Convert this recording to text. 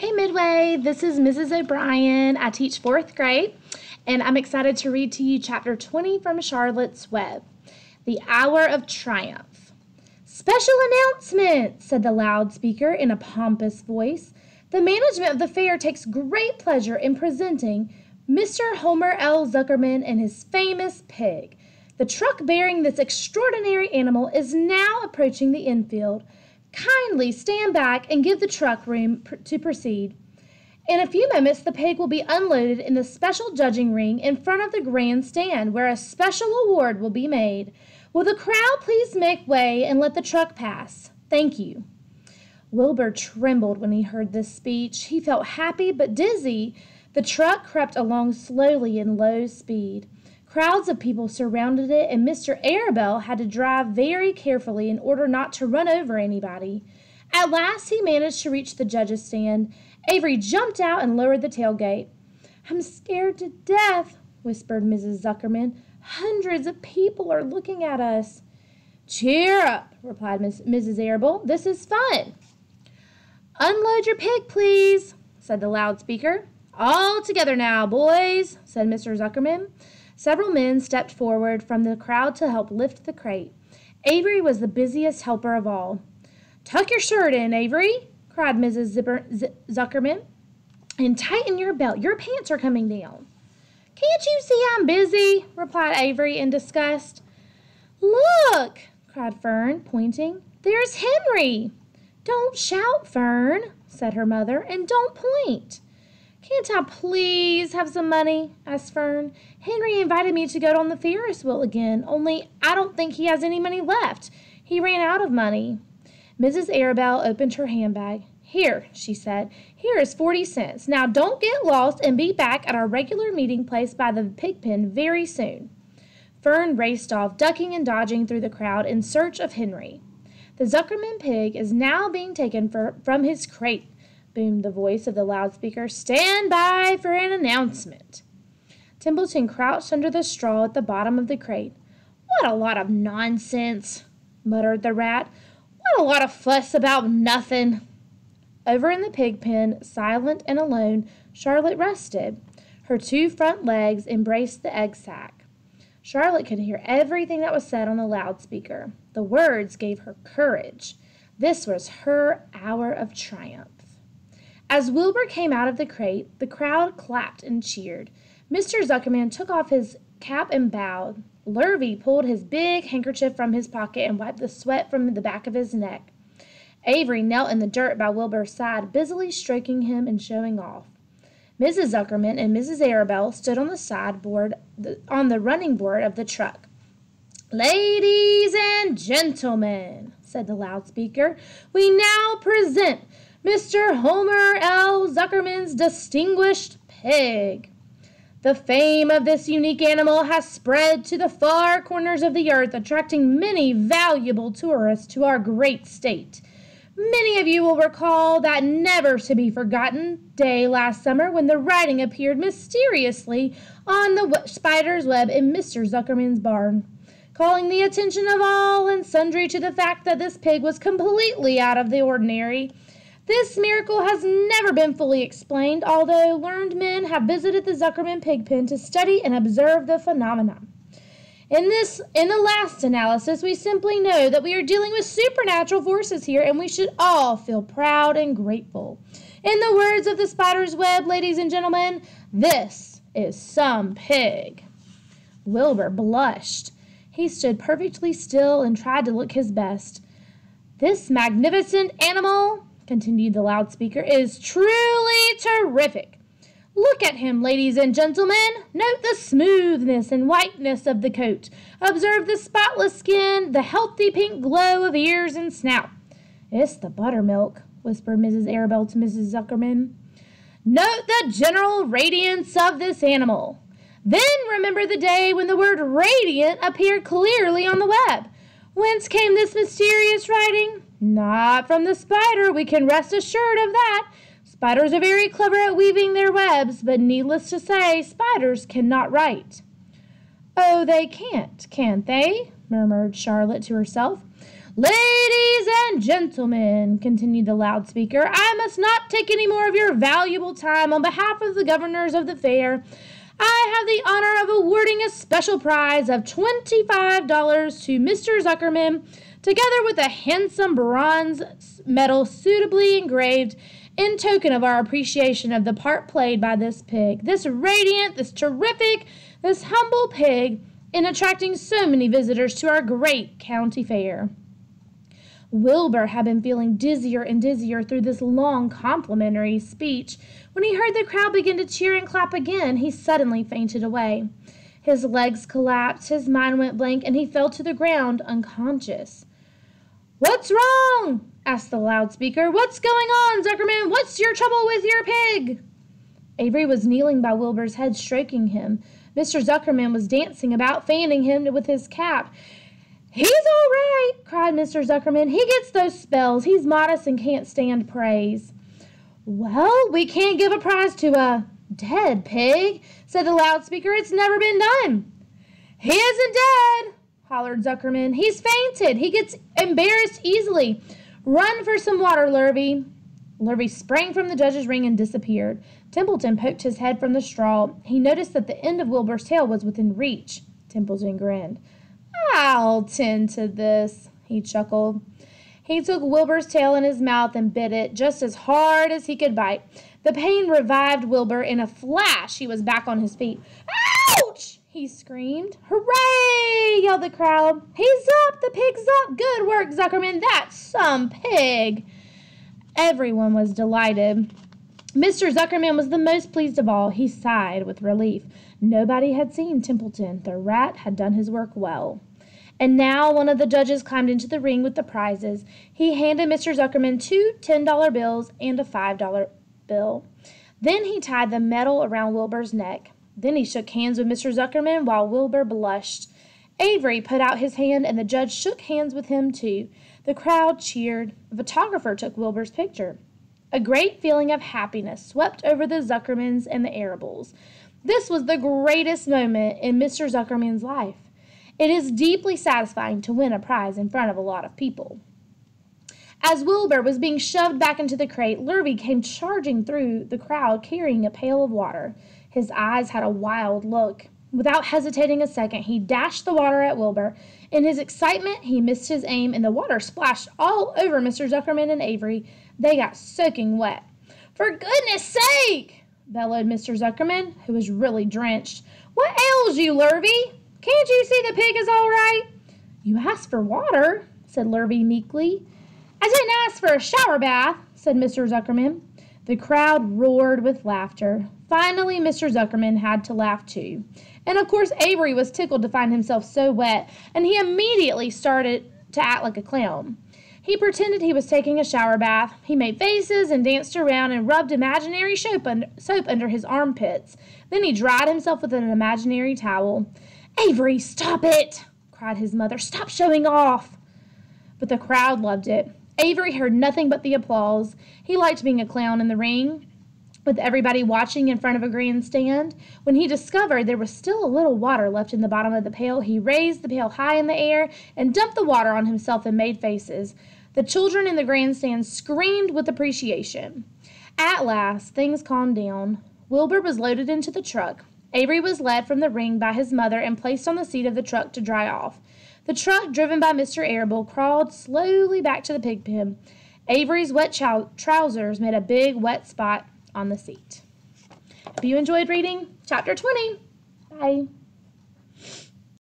Hey Midway, this is Mrs. O'Brien. I teach fourth grade, and I'm excited to read to you chapter 20 from Charlotte's Web, The Hour of Triumph. Special announcement, said the loudspeaker in a pompous voice. The management of the fair takes great pleasure in presenting Mr. Homer L. Zuckerman and his famous pig. The truck bearing this extraordinary animal is now approaching the infield. Kindly stand back and give the truck room to proceed. In a few moments, the pig will be unloaded in the special judging ring in front of the grandstand, where a special award will be made. Will the crowd please make way and let the truck pass? Thank you. Wilbur trembled when he heard this speech. He felt happy but dizzy. The truck crept along slowly in low speed. Crowds of people surrounded it, and Mr. Arabelle had to drive very carefully in order not to run over anybody. At last, he managed to reach the judges' stand. Avery jumped out and lowered the tailgate. "I'm scared to death," whispered Mrs. Zuckerman. "Hundreds of people are looking at us." "Cheer up," replied Mrs. Arabelle. "This is fun." "Unload your pig, please," said the loudspeaker. "All together now, boys," said Mr. Zuckerman. Several men stepped forward from the crowd to help lift the crate. Avery was the busiest helper of all. "Tuck your shirt in, Avery," cried Mrs. Zuckerman, "and tighten your belt. Your pants are coming down." "Can't you see I'm busy?" replied Avery in disgust. "Look," cried Fern, pointing. "There's Henry." "Don't shout, Fern," said her mother, "and don't point." "Can't I please have some money?" asked Fern. "Henry invited me to go on the Ferris wheel again, only I don't think he has any money left. He ran out of money." Mrs. Arabelle opened her handbag. "Here," she said. "Here is 40 cents. Now don't get lost and be back at our regular meeting place by the pig pen very soon." Fern raced off, ducking and dodging through the crowd in search of Henry. "The Zuckerman pig is now being taken from his crate," boomed the voice of the loudspeaker. "Stand by for an announcement." Templeton crouched under the straw at the bottom of the crate. "What a lot of nonsense," muttered the rat. "What a lot of fuss about nothing." Over in the pig pen, silent and alone, Charlotte rested. Her two front legs embraced the egg sack. Charlotte could hear everything that was said on the loudspeaker. The words gave her courage. This was her hour of triumph. As Wilbur came out of the crate, the crowd clapped and cheered. Mr. Zuckerman took off his cap and bowed. Lurvy pulled his big handkerchief from his pocket and wiped the sweat from the back of his neck. Avery knelt in the dirt by Wilbur's side, busily stroking him and showing off. Mrs. Zuckerman and Mrs. Arabelle stood on the running board of the truck. "Ladies and gentlemen," said the loudspeaker, "we now present Mr. Homer L. Zuckerman's distinguished pig. The fame of this unique animal has spread to the far corners of the earth, attracting many valuable tourists to our great state. Many of you will recall that never-to-be-forgotten day last summer when the writing appeared mysteriously on the spider's web in Mr. Zuckerman's barn, calling the attention of all and sundry to the fact that this pig was completely out of the ordinary. This miracle has never been fully explained, although learned men have visited the Zuckerman pig pen to study and observe the phenomenon. In the last analysis, we simply know that we are dealing with supernatural forces here, and we should all feel proud and grateful. In the words of the spider's web, ladies and gentlemen, this is some pig." Wilbur blushed. He stood perfectly still and tried to look his best. "This magnificent animal," continued the loudspeaker, "is truly terrific. Look at him, ladies and gentlemen. Note the smoothness and whiteness of the coat. Observe the spotless skin, the healthy pink glow of ears and snout." "It's the buttermilk," whispered Mrs. Arabelle to Mrs. Zuckerman. "Note the general radiance of this animal. Then remember the day when the word radiant appeared clearly on the web. Whence came this mysterious writing? Not from the spider, we can rest assured of that. Spiders are very clever at weaving their webs, but needless to say, spiders cannot write." "Oh, they can't they?" murmured Charlotte to herself. "Ladies and gentlemen," continued the loudspeaker, "I must not take any more of your valuable time. On behalf of the governors of the fair, I have the honor of awarding a special prize of $25 to Mr. Zuckerman, together with a handsome bronze medal suitably engraved in token of our appreciation of the part played by this pig, this radiant, this terrific, this humble pig, in attracting so many visitors to our great county fair." Wilbur had been feeling dizzier and dizzier through this long complimentary speech. When he heard the crowd begin to cheer and clap again, he suddenly fainted away. His legs collapsed, his mind went blank, and he fell to the ground unconscious. "What's wrong?" asked the loudspeaker. "What's going on, Zuckerman? What's your trouble with your pig?" Avery was kneeling by Wilbur's head, stroking him. Mr. Zuckerman was dancing about, fanning him with his cap. "He's all right," cried Mr. Zuckerman. "He gets those spells. He's modest and can't stand praise." "Well, we can't give a prize to a dead pig," said the loudspeaker. "It's never been done." "He isn't dead," hollered Zuckerman. "He's fainted. He gets embarrassed easily. Run for some water, Lurvy." Lurvy sprang from the judge's ring and disappeared. Templeton poked his head from the straw. He noticed that the end of Wilbur's tail was within reach. Templeton grinned. "I'll tend to this," he chuckled. He took Wilbur's tail in his mouth and bit it just as hard as he could bite. The pain revived Wilbur. In a flash, he was back on his feet. "Ouch!" he screamed. "Hooray!" yelled the crowd. "He's up! The pig's up! Good work, Zuckerman! That's some pig!" Everyone was delighted. Mr. Zuckerman was the most pleased of all. He sighed with relief. Nobody had seen Templeton. The rat had done his work well. And now one of the judges climbed into the ring with the prizes. He handed Mr. Zuckerman 2 $10 bills and a $5 bill. Then he tied the medal around Wilbur's neck. Then he shook hands with Mr. Zuckerman while Wilbur blushed. Avery put out his hand and the judge shook hands with him too. The crowd cheered. A photographer took Wilbur's picture. A great feeling of happiness swept over the Zuckermans and the Arables. This was the greatest moment in Mr. Zuckerman's life. It is deeply satisfying to win a prize in front of a lot of people. As Wilbur was being shoved back into the crate, Lurvy came charging through the crowd carrying a pail of water. His eyes had a wild look. Without hesitating a second, he dashed the water at Wilbur. In his excitement, he missed his aim, and the water splashed all over Mr. Zuckerman and Avery. They got soaking wet. "For goodness sake!" bellowed Mr. Zuckerman, who was really drenched. "What ails you, Lurvy? Can't you see the pig is all right?" "You asked for water," said Lurvy meekly. "I didn't ask for a shower bath," said Mr. Zuckerman. The crowd roared with laughter. Finally, Mr. Zuckerman had to laugh too. And of course, Avery was tickled to find himself so wet, and he immediately started to act like a clown. He pretended he was taking a shower bath. He made faces and danced around and rubbed imaginary soap under his armpits. Then he dried himself with an imaginary towel. "Avery, stop it!" cried his mother. "Stop showing off!" But the crowd loved it. Avery heard nothing but the applause. He liked being a clown in the ring, with everybody watching in front of a grandstand. When he discovered there was still a little water left in the bottom of the pail, he raised the pail high in the air and dumped the water on himself and made faces. The children in the grandstand screamed with appreciation. At last, things calmed down. Wilbur was loaded into the truck. Avery was led from the ring by his mother and placed on the seat of the truck to dry off. The truck, driven by Mr. Arable, crawled slowly back to the pig pen. Avery's wet trousers made a big wet spot on the seat. Hope you enjoyed reading Chapter 20. Bye.